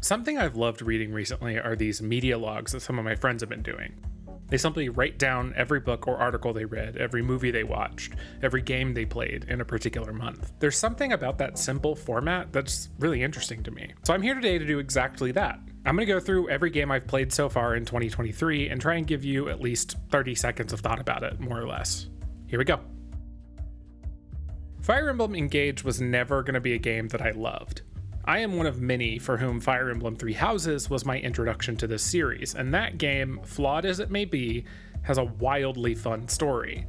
Something I've loved reading recently are these media logs that some of my friends have been doing. They simply write down every book or article they read, every movie they watched, every game they played in a particular month. There's something about that simple format that's really interesting to me. So I'm here today to do exactly that. I'm going to go through every game I've played so far in 2023 and try and give you at least 30 seconds of thought about it, more or less. Here we go. Fire Emblem Engage was never going to be a game that I loved. I am one of many for whom Fire Emblem Three Houses was my introduction to this series, and that game, flawed as it may be, has a wildly fun story.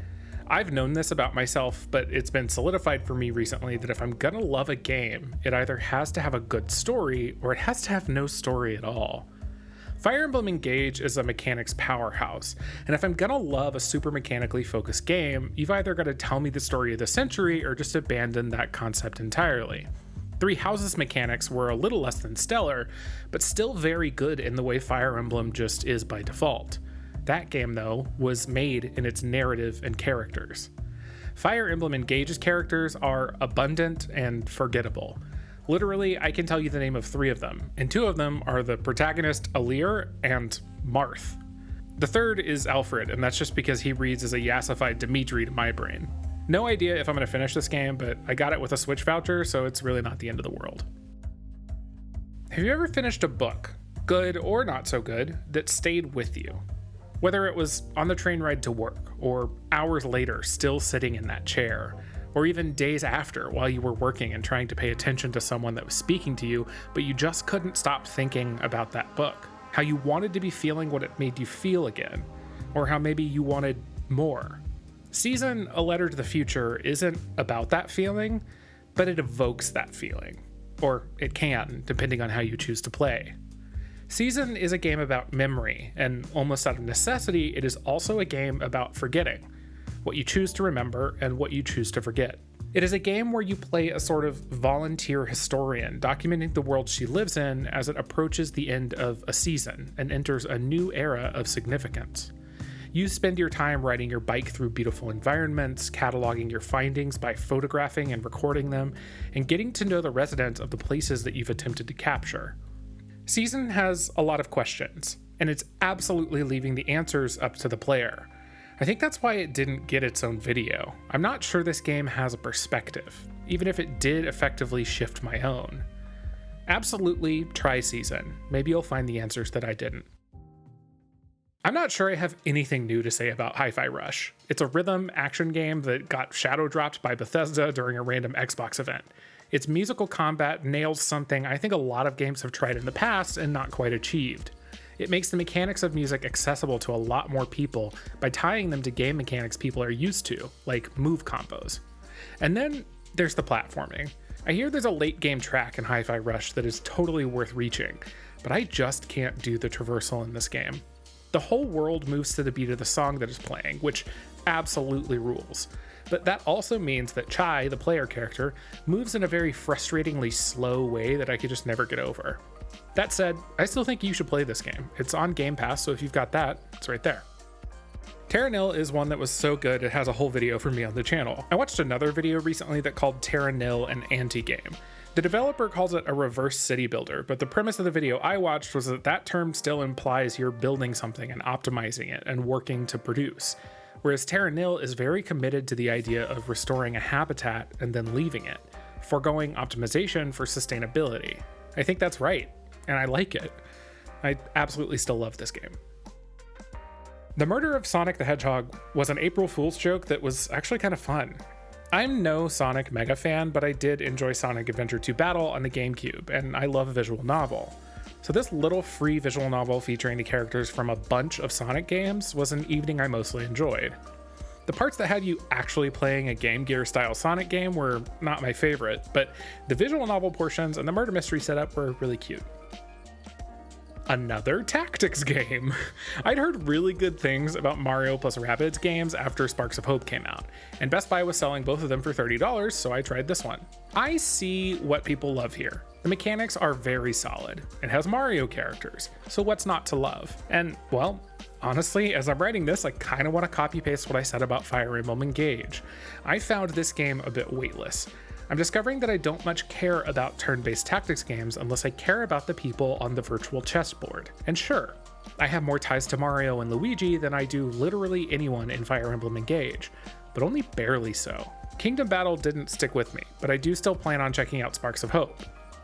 I've known this about myself, but it's been solidified for me recently that if I'm gonna love a game, it either has to have a good story or it has to have no story at all. Fire Emblem Engage is a mechanics powerhouse, and if I'm gonna love a super mechanically focused game, you've either gotta tell me the story of the century or just abandon that concept entirely. Three Houses mechanics were a little less than stellar, but still very good in the way Fire Emblem just is by default. That game, though, was made in its narrative and characters. Fire Emblem Engage's characters are abundant and forgettable. Literally, I can tell you the name of 3 of them, and 2 of them are the protagonist Alir and Marth. The third is Alfred, and that's just because he reads as a yassified Dimitri to my brain. No idea if I'm going to finish this game, but I got it with a Switch voucher, so it's really not the end of the world. Have you ever finished a book, good or not so good, that stayed with you? Whether it was on the train ride to work, or hours later still sitting in that chair, or even days after while you were working and trying to pay attention to someone that was speaking to you, but you just couldn't stop thinking about that book. How you wanted to be feeling what it made you feel again, or how maybe you wanted more. Season A Letter to the Future isn't about that feeling, but it evokes that feeling. Or it can, depending on how you choose to play. Season is a game about memory, and almost out of necessity, it is also a game about forgetting. What you choose to remember and what you choose to forget. It is a game where you play a sort of volunteer historian, documenting the world she lives in as it approaches the end of a season and enters a new era of significance. You spend your time riding your bike through beautiful environments, cataloging your findings by photographing and recording them, and getting to know the residents of the places that you've attempted to capture. Season has a lot of questions, and it's absolutely leaving the answers up to the player. I think that's why it didn't get its own video. I'm not sure this game has a perspective, even if it did effectively shift my own. Absolutely try Season. Maybe you'll find the answers that I didn't. I'm not sure I have anything new to say about Hi-Fi Rush. It's a rhythm action game that got shadow dropped by Bethesda during a random Xbox event. Its musical combat nails something I think a lot of games have tried in the past and not quite achieved. It makes the mechanics of music accessible to a lot more people by tying them to game mechanics people are used to, like move combos. And then there's the platforming. I hear there's a late game track in Hi-Fi Rush that is totally worth reaching, but I just can't do the traversal in this game. The whole world moves to the beat of the song that is playing, which absolutely rules. But that also means that Chai, the player character, moves in a very frustratingly slow way that I could just never get over. That said, I still think you should play this game. It's on Game Pass, so if you've got that, it's right there. Terra Nil is one that was so good it has a whole video for me on the channel. I watched another video recently that called Terra Nil an anti-game. The developer calls it a reverse city builder, but the premise of the video I watched was that that term still implies you're building something and optimizing it and working to produce. Whereas Terra Nil is very committed to the idea of restoring a habitat and then leaving it, foregoing optimization for sustainability. I think that's right, and I like it. I absolutely still love this game. The murder of Sonic the Hedgehog was an April Fool's joke that was actually kind of fun. I'm no Sonic mega fan, but I did enjoy Sonic Adventure 2 Battle on the GameCube, and I love a visual novel. So this little free visual novel featuring the characters from a bunch of Sonic games was an evening I mostly enjoyed. The parts that had you actually playing a Game Gear style Sonic game were not my favorite, but the visual novel portions and the murder mystery setup were really cute. Another tactics game. I'd heard really good things about Mario plus Rabbids games after Sparks of Hope came out, and Best Buy was selling both of them for $30, so I tried this one. I see what people love here. The mechanics are very solid. It has Mario characters, so what's not to love? And, well, honestly, as I'm writing this, I kind of want to copy paste what I said about Fire Emblem Engage. I found this game a bit weightless. I'm discovering that I don't much care about turn-based tactics games unless I care about the people on the virtual chessboard. And sure, I have more ties to Mario and Luigi than I do literally anyone in Fire Emblem Engage, but only barely so. Kingdom Battle didn't stick with me, but I do still plan on checking out Sparks of Hope.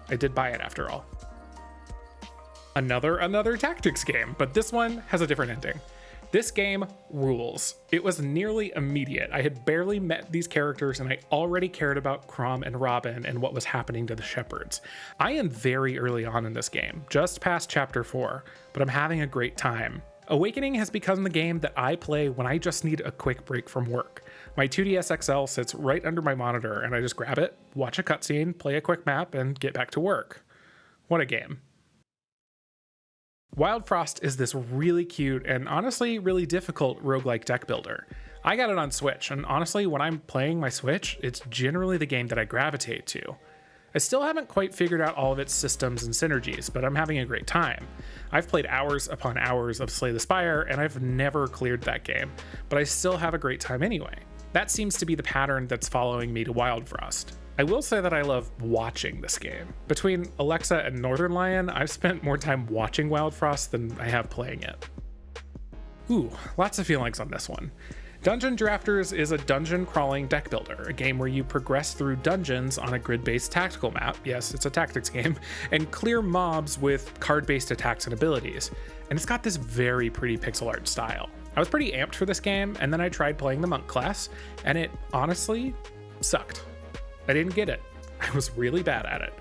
I did buy it after all. Another tactics game, but this one has a different ending. This game rules. It was nearly immediate. I had barely met these characters and I already cared about Chrom and Robin and what was happening to the shepherds. I am very early on in this game, just past chapter 4, but I'm having a great time. Awakening has become the game that I play when I just need a quick break from work. My 2DS XL sits right under my monitor and I just grab it, watch a cutscene, play a quick map, and get back to work. What a game. Wildfrost is this really cute and honestly really difficult roguelike deck builder. I got it on Switch, and honestly, when I'm playing my Switch, it's generally the game that I gravitate to. I still haven't quite figured out all of its systems and synergies, but I'm having a great time. I've played hours upon hours of Slay the Spire, and I've never cleared that game, but I still have a great time anyway. That seems to be the pattern that's following me to Wildfrost. I will say that I love watching this game. Between Alexa and Northern Lion, I've spent more time watching Wildfrost than I have playing it. Ooh, lots of feelings on this one. Dungeon Drafters is a dungeon crawling deck builder, a game where you progress through dungeons on a grid-based tactical map, yes, it's a tactics game, and clear mobs with card-based attacks and abilities. And it's got this very pretty pixel art style. I was pretty amped for this game, and then I tried playing the monk class, and it honestly sucked. I didn't get it. I was really bad at it,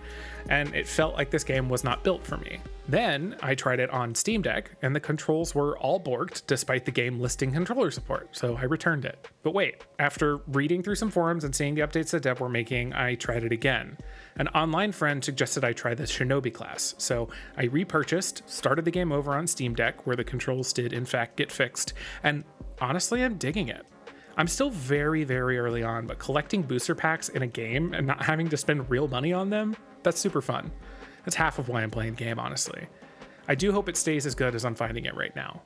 and it felt like this game was not built for me. Then I tried it on Steam Deck, and the controls were all borked despite the game listing controller support, so I returned it. But wait, after reading through some forums and seeing the updates that dev were making, I tried it again. An online friend suggested I try the Shinobi class, so I repurchased, started the game over on Steam Deck, where the controls did in fact get fixed, and honestly, I'm digging it. I'm still very early on, but collecting booster packs in a game and not having to spend real money on them, that's super fun. That's half of why I'm playing the game, honestly. I do hope it stays as good as I'm finding it right now.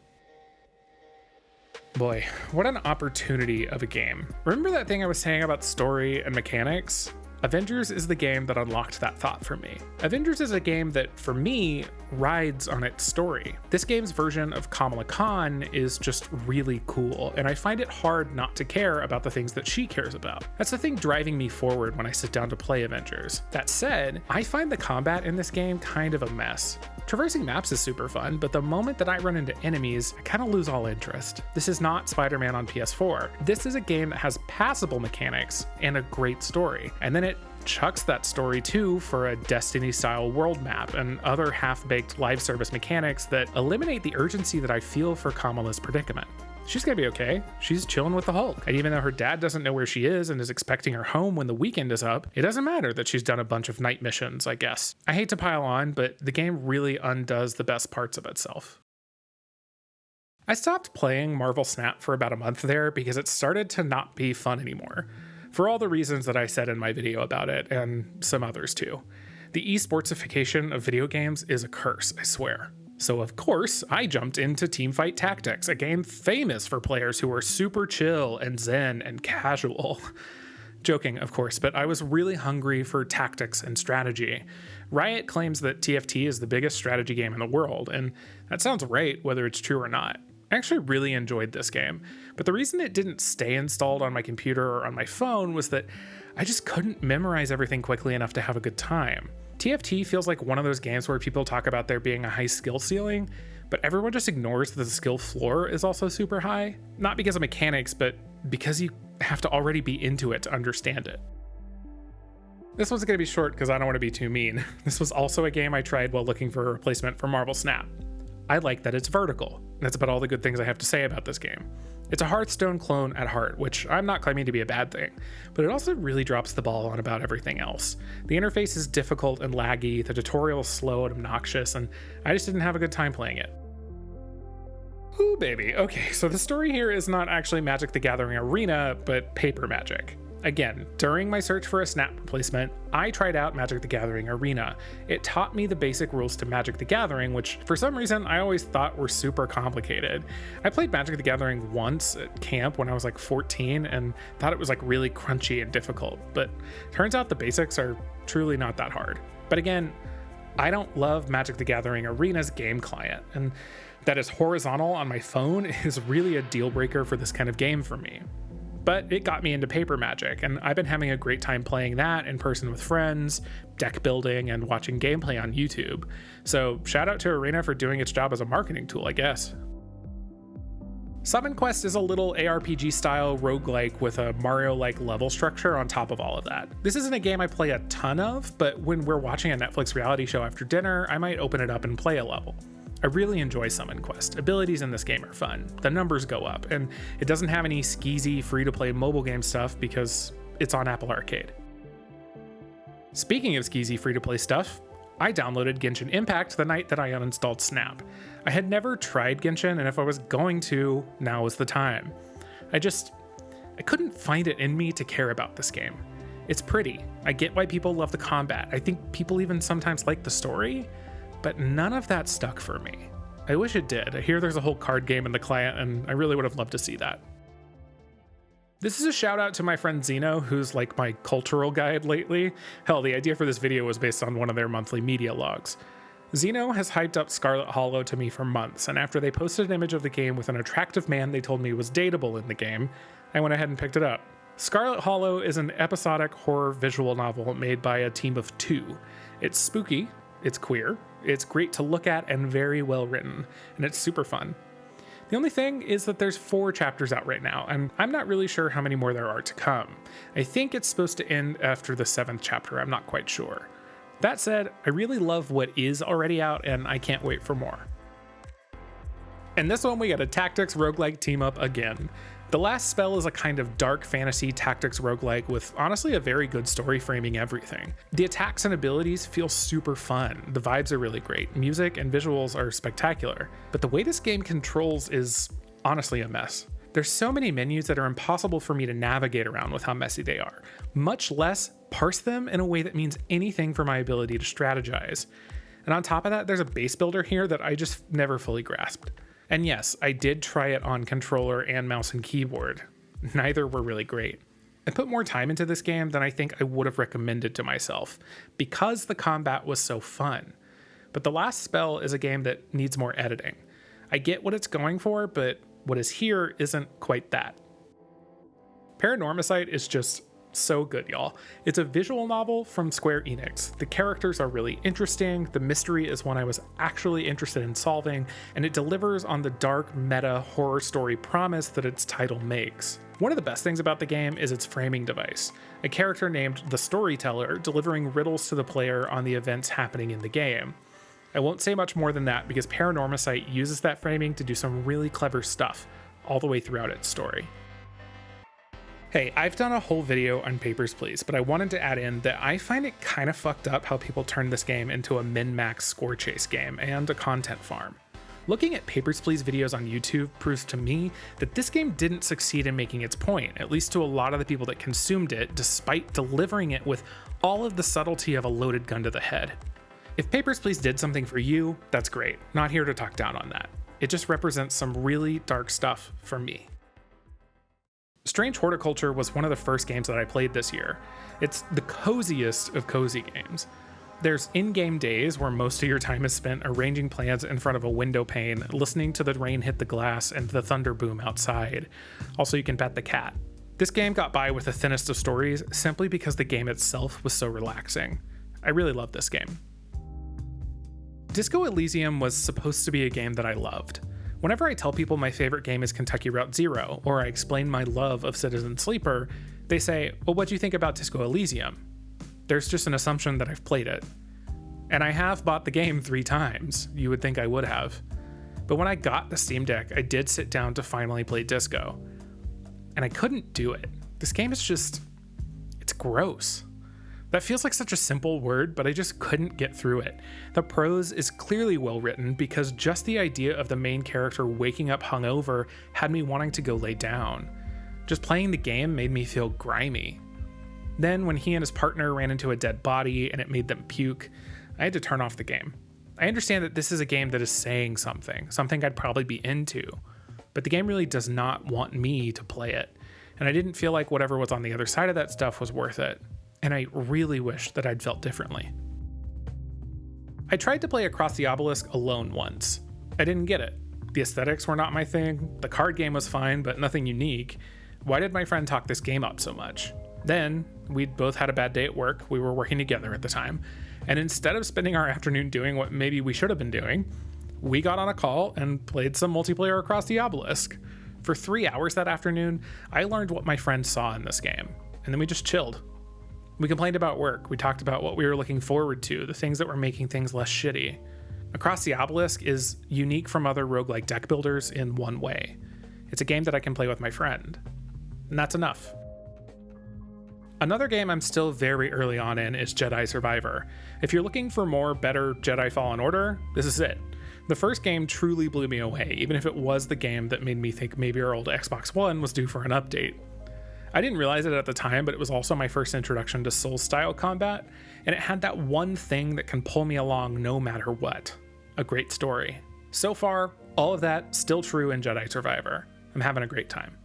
Boy, what an opportunity of a game. Remember that thing I was saying about story and mechanics? Avengers is the game that unlocked that thought for me. Avengers is a game that, for me, rides on its story. This game's version of Kamala Khan is just really cool, and I find it hard not to care about the things that she cares about. That's the thing driving me forward when I sit down to play Avengers. That said, I find the combat in this game kind of a mess. Traversing maps is super fun, but the moment that I run into enemies, I kind of lose all interest. This is not Spider-Man on PS4. This is a game that has passable mechanics and a great story, and then it chucks that story too for a Destiny-style world map and other half-baked live service mechanics that eliminate the urgency that I feel for Kamala's predicament. She's gonna be okay. She's chilling with the Hulk. And even though her dad doesn't know where she is and is expecting her home when the weekend is up, it doesn't matter that she's done a bunch of night missions, I guess. I hate to pile on, but the game really undoes the best parts of itself. I stopped playing Marvel Snap for about a month there because it started to not be fun anymore. For all the reasons that I said in my video about it, and some others too. The esportsification of video games is a curse, I swear. So of course, I jumped into Teamfight Tactics, a game famous for players who are super chill and zen and casual. Joking, of course, but I was really hungry for tactics and strategy. Riot claims that TFT is the biggest strategy game in the world, and that sounds right, whether it's true or not. I actually really enjoyed this game, but the reason it didn't stay installed on my computer or on my phone was that I just couldn't memorize everything quickly enough to have a good time. TFT feels like one of those games where people talk about there being a high skill ceiling, but everyone just ignores that the skill floor is also super high. Not because of mechanics, but because you have to already be into it to understand it. This one's gonna be short because I don't want to be too mean. This was also a game I tried while looking for a replacement for Marvel Snap. I like that it's vertical. That's about all the good things I have to say about this game. It's a Hearthstone clone at heart, which I'm not claiming to be a bad thing, but it also really drops the ball on about everything else. The interface is difficult and laggy, the tutorial is slow and obnoxious, and I just didn't have a good time playing it. Ooh, baby. Okay, so the story here is not actually Magic the Gathering Arena, but paper magic. Again, during my search for a snap replacement, I tried out Magic the Gathering Arena. It taught me the basic rules to Magic the Gathering, which for some reason I always thought were super complicated. I played Magic the Gathering once at camp when I was like 14 and thought it was like really crunchy and difficult, but turns out the basics are truly not that hard. But again, I don't love Magic the Gathering Arena's game client, and that is horizontal on my phone is really a deal breaker for this kind of game for me. But it got me into paper Magic, and I've been having a great time playing that in person with friends, deck building, and watching gameplay on YouTube. So shout out to Arena for doing its job as a marketing tool, I guess. Summon Quest is a little ARPG style roguelike with a Mario-like level structure on top of all of that. This isn't a game I play a ton of, but when we're watching a Netflix reality show after dinner, I might open it up and play a level. I really enjoy Summon Quest. Abilities in this game are fun, the numbers go up, and it doesn't have any skeezy free-to-play mobile game stuff because it's on Apple Arcade. Speaking of skeezy free-to-play stuff, I downloaded Genshin Impact the night that I uninstalled Snap. I had never tried Genshin, and if I was going to, now was the time. I couldn't find it in me to care about this game. It's pretty. I get why people love the combat. I think people even sometimes like the story, but none of that stuck for me. I wish it did. I hear there's a whole card game in the client, and I really would have loved to see that. This is a shout out to my friend Zeno, who's like my cultural guide lately. Hell, the idea for this video was based on one of their monthly media logs. Zeno has hyped up Scarlet Hollow to me for months, and after they posted an image of the game with an attractive man they told me was dateable in the game, I went ahead and picked it up. Scarlet Hollow is an episodic horror visual novel made by a team of 2. It's spooky, it's queer, it's great to look at and very well written, and it's super fun. The only thing is that there's 4 chapters out right now, and I'm not really sure how many more there are to come. I think it's supposed to end after the 7th chapter, I'm not quite sure. That said, I really love what is already out, and I can't wait for more. And this one we got a tactics roguelike team up again. The Last Spell is a kind of dark fantasy tactics roguelike with honestly a very good story framing everything. The attacks and abilities feel super fun, the vibes are really great, music and visuals are spectacular, but the way this game controls is honestly a mess. There's so many menus that are impossible for me to navigate around with how messy they are, much less parse them in a way that means anything for my ability to strategize. And on top of that, there's a base builder here that I just never fully grasped. And yes, I did try it on controller and mouse and keyboard. Neither were really great. I put more time into this game than I think I would have recommended to myself because the combat was so fun. But The Last Spell is a game that needs more editing. I get what it's going for, but what is here isn't quite that. Paranormasight is just so good, y'all. It's a visual novel from Square Enix. The characters are really interesting, the mystery is one I was actually interested in solving, and it delivers on the dark meta horror story promise that its title makes. One of the best things about the game is its framing device, a character named the Storyteller delivering riddles to the player on the events happening in the game. I won't say much more than that because Paranormasight uses that framing to do some really clever stuff all the way throughout its story. Hey, I've done a whole video on Papers, Please, but I wanted to add in that I find it kind of fucked up how people turned this game into a min-max score chase game and a content farm. Looking at Papers, Please videos on YouTube proves to me that this game didn't succeed in making its point, at least to a lot of the people that consumed it, despite delivering it with all of the subtlety of a loaded gun to the head. If Papers, Please did something for you, that's great. Not here to talk down on that. It just represents some really dark stuff for me. Strange Horticulture was one of the first games that I played this year. It's the coziest of cozy games. There's in-game days where most of your time is spent arranging plans in front of a window pane, listening to the rain hit the glass and the thunder boom outside. Also, you can pet the cat. This game got by with the thinnest of stories simply because the game itself was so relaxing. I really love this game. Disco Elysium was supposed to be a game that I loved. Whenever I tell people my favorite game is Kentucky Route Zero, or I explain my love of Citizen Sleeper, they say, well, what do you think about Disco Elysium? There's just an assumption that I've played it. And I have bought the game 3 times. You would think I would have. But when I got the Steam Deck, I did sit down to finally play Disco. And I couldn't do it. This game is just, it's gross. That feels like such a simple word, but I just couldn't get through it. The prose is clearly well written because just the idea of the main character waking up hungover had me wanting to go lay down. Just playing the game made me feel grimy. Then when he and his partner ran into a dead body and it made them puke, I had to turn off the game. I understand that this is a game that is saying something I'd probably be into, but the game really does not want me to play it, and I didn't feel like whatever was on the other side of that stuff was worth it, and I really wish that I'd felt differently. I tried to play Across the Obelisk alone once. I didn't get it. The aesthetics were not my thing, the card game was fine, but nothing unique. Why did my friend talk this game up so much? Then, we'd both had a bad day at work, we were working together at the time, and instead of spending our afternoon doing what maybe we should have been doing, we got on a call and played some multiplayer Across the Obelisk. For 3 hours that afternoon, I learned what my friend saw in this game, and then we just chilled. We complained about work, we talked about what we were looking forward to, the things that were making things less shitty. Across the Obelisk is unique from other roguelike deck builders in one way. It's a game that I can play with my friend, and that's enough. Another game I'm still very early on in is Jedi Survivor. If you're looking for more better Jedi Fallen Order, this is it. The first game truly blew me away, even if it was the game that made me think maybe our old Xbox One was due for an update. I didn't realize it at the time, but it was also my first introduction to Souls-style combat, and it had that one thing that can pull me along no matter what. A great story. So far, all of that still true in Jedi Survivor. I'm having a great time.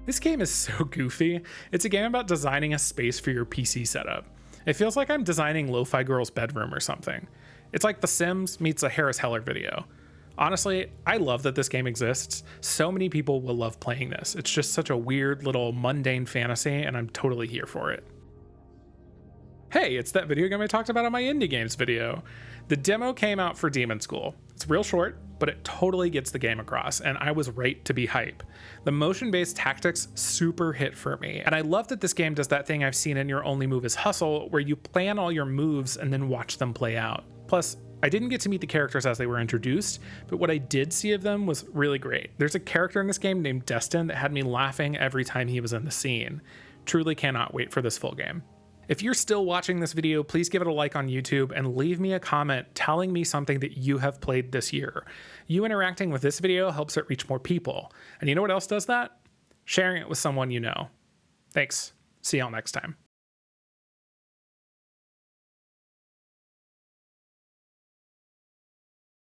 This game is so goofy. It's a game about designing a space for your PC setup. It feels like I'm designing Lo-Fi Girl's bedroom or something. It's like The Sims meets a Harris Heller video. Honestly, I love that this game exists. So many people will love playing this. It's just such a weird little mundane fantasy, and I'm totally here for it. Hey, it's that video game I talked about on my indie games video. The demo came out for Demonschool. It's real short, but it totally gets the game across, and I was right to be hype. The motion-based tactics super hit for me, and I love that this game does that thing I've seen in Your Only Move is Hustle, where you plan all your moves and then watch them play out. Plus, I didn't get to meet the characters as they were introduced, but what I did see of them was really great. There's a character in this game named Destin that had me laughing every time he was in the scene. Truly cannot wait for this full game. If you're still watching this video, please give it a like on YouTube and leave me a comment telling me something that you have played this year. You interacting with this video helps it reach more people. And you know what else does that? Sharing it with someone you know. Thanks. See y'all next time.